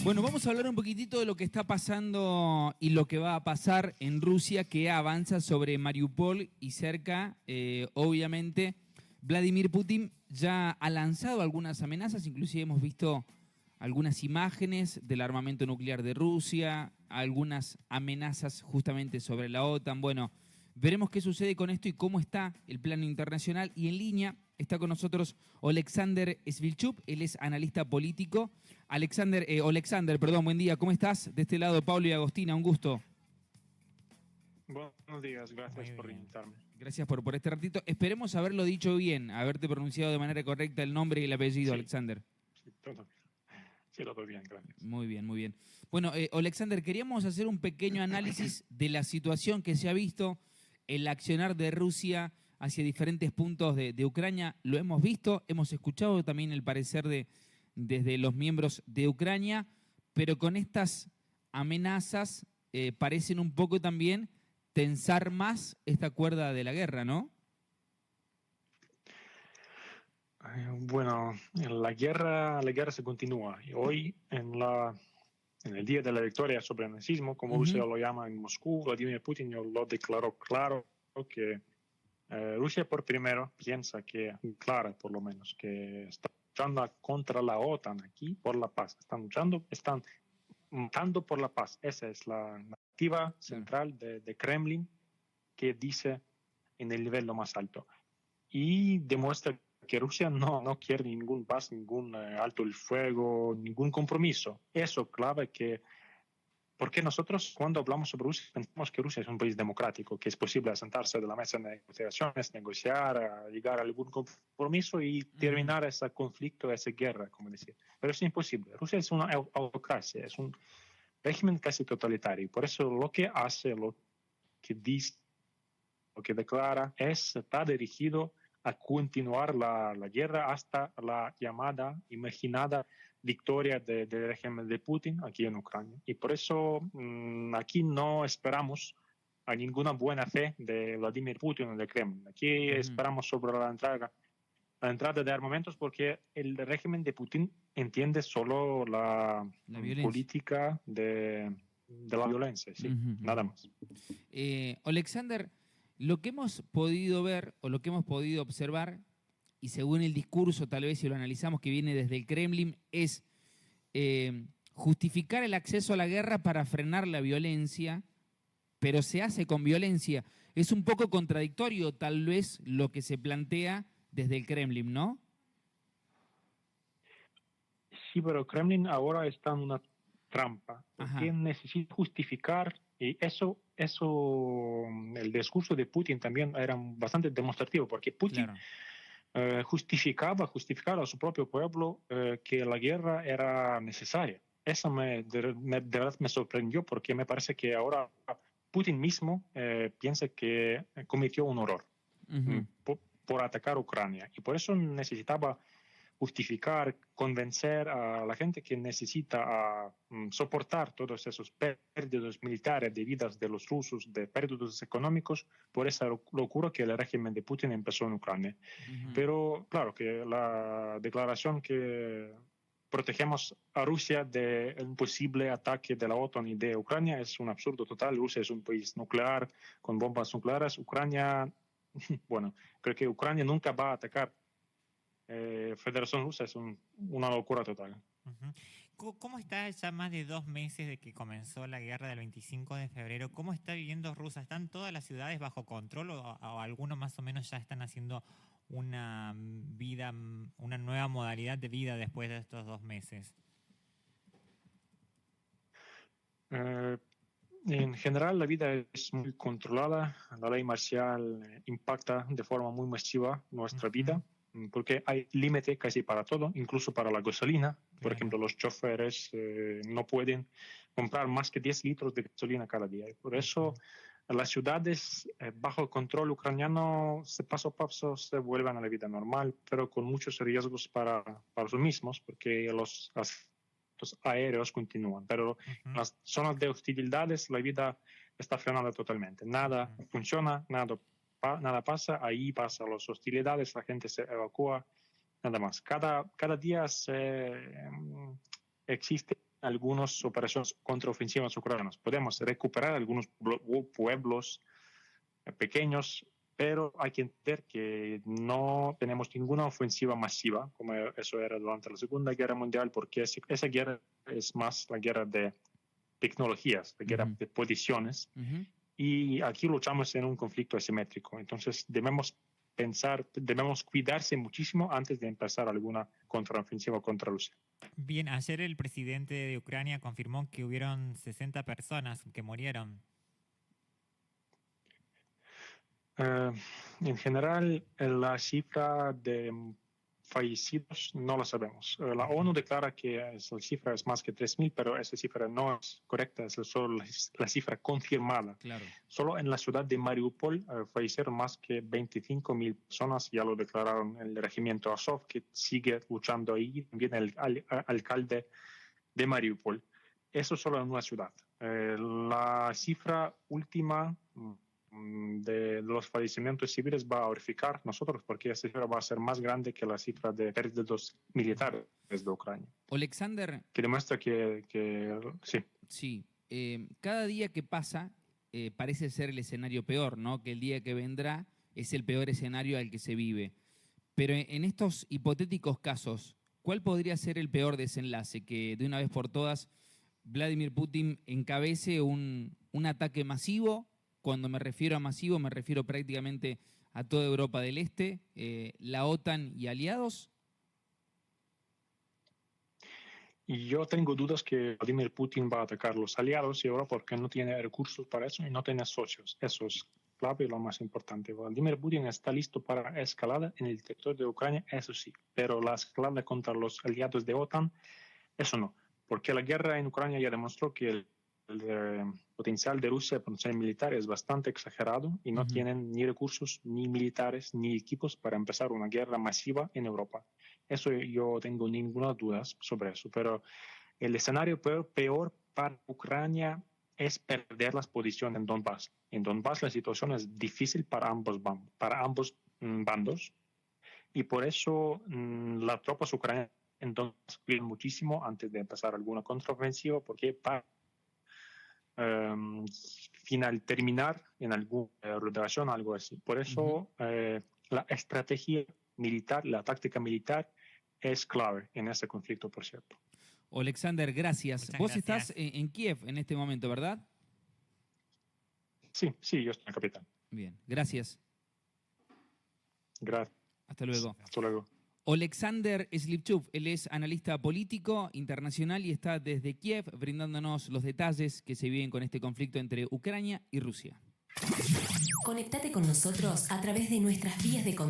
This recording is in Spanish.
Bueno, vamos a hablar un poquitito de lo que está pasando y lo que va a pasar en Rusia, que avanza sobre Mariupol y cerca, obviamente, Vladimir Putin ya ha lanzado algunas amenazas, inclusive hemos visto algunas imágenes del armamento nuclear de Rusia, algunas amenazas justamente sobre la OTAN. Bueno, veremos qué sucede con esto y cómo está el plano internacional. Y en línea está con nosotros Oleksandr Svilchuk, él es analista político. Oleksandr, perdón, buen día, ¿cómo estás? De este lado, Pablo y Agostina, un gusto. Buenos días, gracias por invitarme. Gracias por este ratito. Esperemos haberlo dicho bien, haberte pronunciado de manera correcta el nombre y el apellido, sí. Oleksandr. Sí, todo bien. Sí, todo bien, gracias. Muy bien, muy bien. Bueno, Oleksandr, queríamos hacer un pequeño análisis de la situación que se ha visto, el accionar de Rusia hacia diferentes puntos de Ucrania. Lo hemos visto, hemos escuchado también el parecer desde los miembros de Ucrania, pero con estas amenazas parecen un poco también tensar más esta cuerda de la guerra, ¿no? Bueno, la guerra se continúa. Y hoy, en el día de la victoria sobre el nazismo, como Rusia lo llama en Moscú, Vladimir Putin lo declaró claro que Rusia por primero piensa que, clara por lo menos, que está luchando contra la OTAN aquí por la paz. Están luchando por la paz. Esa es la narrativa central de Kremlin, que dice en el nivel lo más alto. Y demuestra que Rusia no quiere ningún paz, ningún alto el fuego, ningún compromiso. Eso clave que, porque nosotros cuando hablamos sobre Rusia pensamos que Rusia es un país democrático, que es posible sentarse de la mesa de negociaciones, negociar, llegar a algún compromiso y terminar ese conflicto, esa guerra, como decía. Pero es imposible. Rusia es una autocracia, es un régimen casi totalitario. Por eso lo que hace, lo que dice, lo que declara, está dirigido a continuar la guerra hasta la llamada, imaginada victoria del régimen de Putin aquí en Ucrania. Y por eso aquí no esperamos a ninguna buena fe de Vladimir Putin o de Kremlin. Aquí esperamos sobre la entrada de armamentos porque el régimen de Putin entiende solo la política de la violencia, sí, nada más. Oleksandr, lo que hemos podido ver o lo que hemos podido observar, y según el discurso tal vez si lo analizamos que viene desde el Kremlin, es justificar el acceso a la guerra para frenar la violencia, pero se hace con violencia. Es un poco contradictorio tal vez lo que se plantea desde el Kremlin, ¿no? Sí, pero Kremlin ahora está en una trampa, porque necesita justificar, y eso el discurso de Putin también era bastante demostrativo, porque Putin justificaba a su propio pueblo que la guerra era necesaria. Eso de verdad me sorprendió, porque me parece que ahora Putin mismo piensa que cometió un error por atacar Ucrania, y por eso necesitaba justificar, convencer a la gente que necesita soportar todos esos pérdidas militares de vidas de los rusos, de pérdidas económicos, por esa locura que el régimen de Putin empezó en Ucrania. Pero claro que la declaración que protegemos a Rusia de un posible ataque de la OTAN y de Ucrania es un absurdo total. Rusia es un país nuclear con bombas nucleares. Ucrania, bueno, creo que Ucrania nunca va a atacar Federación Rusa, es una locura total. ¿Cómo está ya más de 2 meses de que comenzó la guerra del 25 de febrero? ¿Cómo está viviendo Rusia? ¿Están todas las ciudades bajo control o algunos más o menos ya están haciendo una nueva modalidad de vida después de estos 2 meses? En general la vida es muy controlada, la ley marcial impacta de forma muy masiva nuestra vida, porque hay límite casi para todo, incluso para la gasolina. Por ejemplo, los choferes no pueden comprar más que 10 litros de gasolina cada día. Y por eso las ciudades bajo control ucraniano paso a paso se vuelven a la vida normal, pero con muchos riesgos para los mismos, porque las contactos aéreos continúan, pero en las zonas de hostilidades la vida está frenada totalmente. Nada funciona, nada pasa, ahí pasan las hostilidades, la gente se evacúa, nada más. Cada día existen algunas operaciones contraofensivas ucranianas. Podemos recuperar algunos pueblos pequeños, pero hay que entender que no tenemos ninguna ofensiva masiva, como eso era durante la Segunda Guerra Mundial, porque esa guerra es más la guerra de tecnologías, la guerra de posiciones, y aquí luchamos en un conflicto asimétrico. Entonces debemos cuidarse muchísimo antes de empezar alguna contraofensiva contra Rusia. Bien, ayer el presidente de Ucrania confirmó que hubieron 60 personas que murieron. En general, la cifra de fallecidos no lo sabemos. La ONU declara que la cifra es más que 3.000, pero esa cifra no es correcta, es solo la cifra confirmada. Claro. Solo en la ciudad de Mariupol fallecieron más que 25.000 personas, ya lo declararon el regimiento Azov, que sigue luchando ahí, también el alcalde de Mariupol. Eso solo en una ciudad. La cifra última de los fallecimientos civiles va a verificar nosotros, porque esa cifra va a ser más grande que la cifra de pérdidas militares de Ucrania. Alexander. Que demuestra que sí. Sí. Cada día que pasa parece ser el escenario peor, ¿no? Que el día que vendrá es el peor escenario al que se vive. Pero en estos hipotéticos casos, ¿cuál podría ser el peor desenlace? Que de una vez por todas Vladimir Putin encabece un ataque masivo. Cuando me refiero a masivo, me refiero prácticamente a toda Europa del Este, la OTAN y aliados. Y yo tengo dudas que Vladimir Putin va a atacar los aliados y ahora porque no tiene recursos para eso y no tiene socios. Eso es clave y lo más importante. Vladimir Putin está listo para escalada en el territorio de Ucrania, eso sí, pero la escalada contra los aliados de OTAN, eso no. Porque la guerra en Ucrania ya demostró que el potencial de Rusia, el potencial militar, es bastante exagerado y no tienen ni recursos, ni militares, ni equipos para empezar una guerra masiva en Europa. Eso yo tengo ninguna duda sobre eso, pero el escenario peor para Ucrania es perder las posiciones en Donbass. En Donbass la situación es difícil para ambos bandos y por eso las tropas ucranianas en Donbass cuidan muchísimo antes de empezar alguna contraofensiva, porque para terminar en alguna rotación o algo así. Por eso la estrategia militar, la táctica militar es clave en este conflicto, por cierto. Alexander, gracias. Vos estás en Kiev en este momento, ¿verdad? Sí, yo estoy en la capital. Bien, gracias. Gracias. Hasta luego. Hasta luego. Alexander Slivchuk, él es analista político internacional y está desde Kiev brindándonos los detalles que se viven con este conflicto entre Ucrania y Rusia. Conectate con nosotros a través de nuestras vías de contacto.